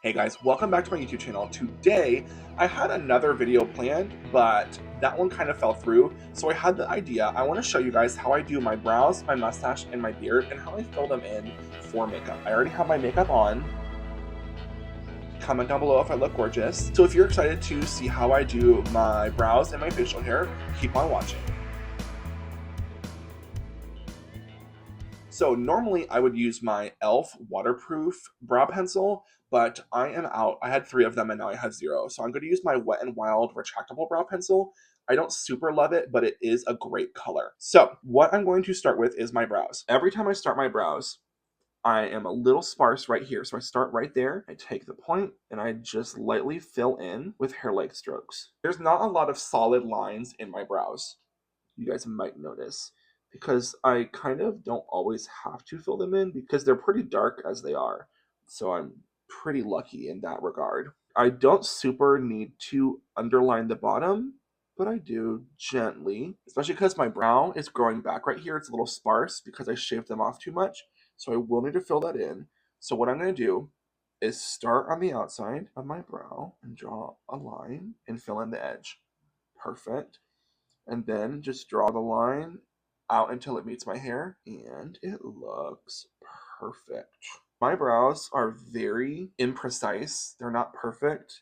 Hey guys, welcome back to my YouTube channel. Today, I had another video planned, but that one kind of fell through. So I had the idea, I want to show you guys how I do my brows, my mustache, and my beard, and how I fill them in for makeup. I already have my makeup on. Comment down below if I look gorgeous. So if you're excited to see how I do my brows and my facial hair, keep on watching. So normally I would use my e.l.f. waterproof brow pencil, but I am out. I had 3 of them and now I have 0. So I'm going to use my Wet n Wild retractable brow pencil. I don't super love it, but it is a great color. So what I'm going to start with is my brows. Every time I start my brows, I am a little sparse right here. So I start right there, I take the point, and I just lightly fill in with hair-like strokes. There's not a lot of solid lines in my brows, you guys might notice, because I kind of don't always have to fill them in because they're pretty dark as they are. So I'm pretty lucky in that regard. I don't super need to underline the bottom, but I do gently, especially because my brow is growing back right here. It's a little sparse because I shaved them off too much. So I will need to fill that in. So what I'm going to do is start on the outside of my brow and draw a line and fill in the edge. Perfect. And then just draw the line out until it meets my hair, and it looks perfect. My brows are very imprecise. They're not perfect,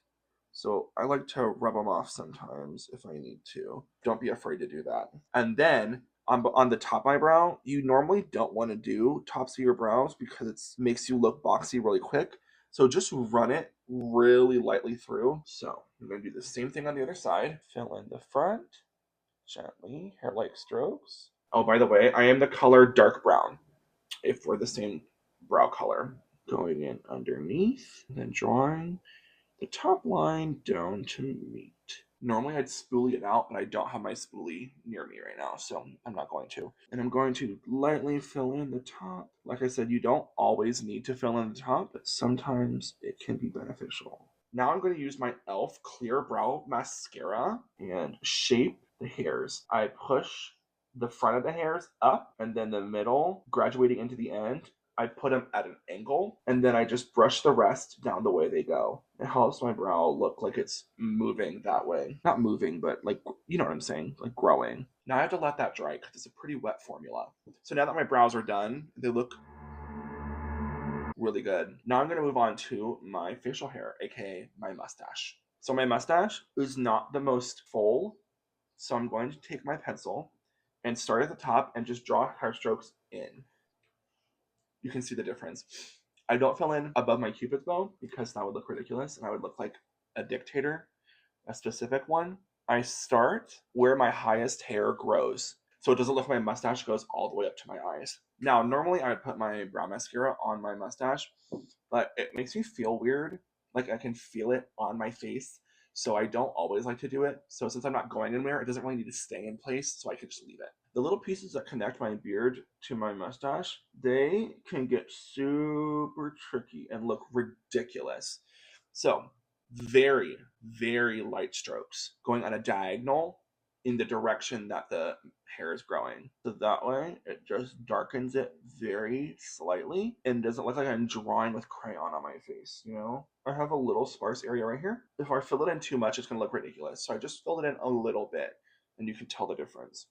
so I like to rub them off sometimes if I need to. Don't be afraid to do that. And then on the top of my brow, you normally don't want to do tops of your brows because it makes you look boxy really quick. So just run it really lightly through. So I'm going to do the same thing on the other side. Fill in the front. Gently, hair-like strokes. Oh, by the way, I am the color dark brown, if we're the same brow color. Going in underneath, and then drawing the top line down to meet. Normally I'd spoolie it out, but I don't have my spoolie near me right now, so I'm not going to. And I'm going to lightly fill in the top. Like I said, you don't always need to fill in the top, but sometimes it can be beneficial. Now I'm going to use my e.l.f. Clear Brow Mascara and shape the hairs. I push the front of the hairs up and then the middle graduating into the end. I put them at an angle and then I just brush the rest down the way they go. It helps my brow look like it's moving that way. Not moving, but like, you know what I'm saying, like growing. Now I have to let that dry because it's a pretty wet formula. So now that my brows are done, they look really good. Now I'm going to move on to my facial hair, aka my mustache. So my mustache is not the most full, so I'm going to take my pencil and start at the top and just draw hair strokes in. You can see the difference. I don't fill in above my cupid's bow because that would look ridiculous and I would look like a dictator, a specific one. I start where my highest hair grows, so it doesn't look like my mustache goes all the way up to my eyes. Now, normally I would put my brow mascara on my mustache, but it makes me feel weird. Like I can feel it on my face, so I don't always like to do it. So since I'm not going anywhere, it doesn't really need to stay in place, so I can just leave it. The little pieces that connect my beard to my mustache, they can get super tricky and look ridiculous. So very, very light strokes going on a diagonal in the direction that the hair is growing. So that way it just darkens it very slightly and doesn't look like I'm drawing with crayon on my face, you know? I have a little sparse area right here. If I fill it in too much, it's gonna look ridiculous. So I just filled it in a little bit and you can tell the difference.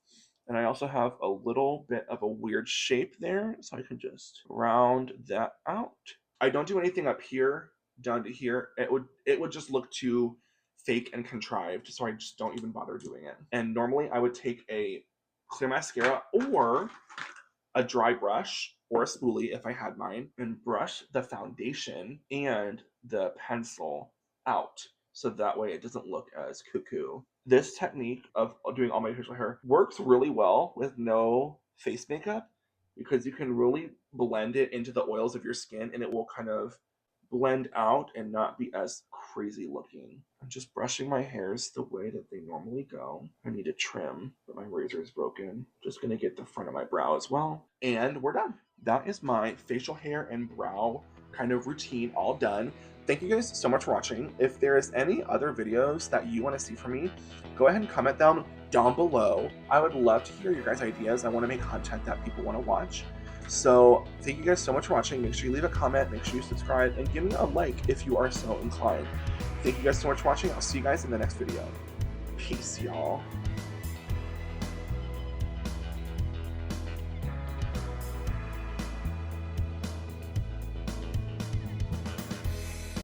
And I also have a little bit of a weird shape there, so I can just round that out. I don't do anything up here down to here. It would just look too fake and contrived, so I just don't even bother doing it. And normally I would take a clear mascara or a dry brush or a spoolie if I had mine and brush the foundation and the pencil out so that way it doesn't look as cuckoo. This technique of doing all my facial hair works really well with no face makeup because you can really blend it into the oils of your skin and it will kind of blend out and not be as crazy looking. I'm just brushing my hairs the way that they normally go. I need to trim, but my razor is broken. Just gonna get the front of my brow as well. And we're done. That is my facial hair and brow kind of routine all done. Thank you guys so much for watching. If there is any other videos that you want to see from me, go ahead and comment down below. I would love to hear your guys' ideas. I want to make content that people want to watch. So thank you guys so much for watching. Make sure you leave a comment, make sure you subscribe, and give me a like if you are so inclined. Thank you guys so much for watching. I'll see you guys in the next video. Peace, y'all.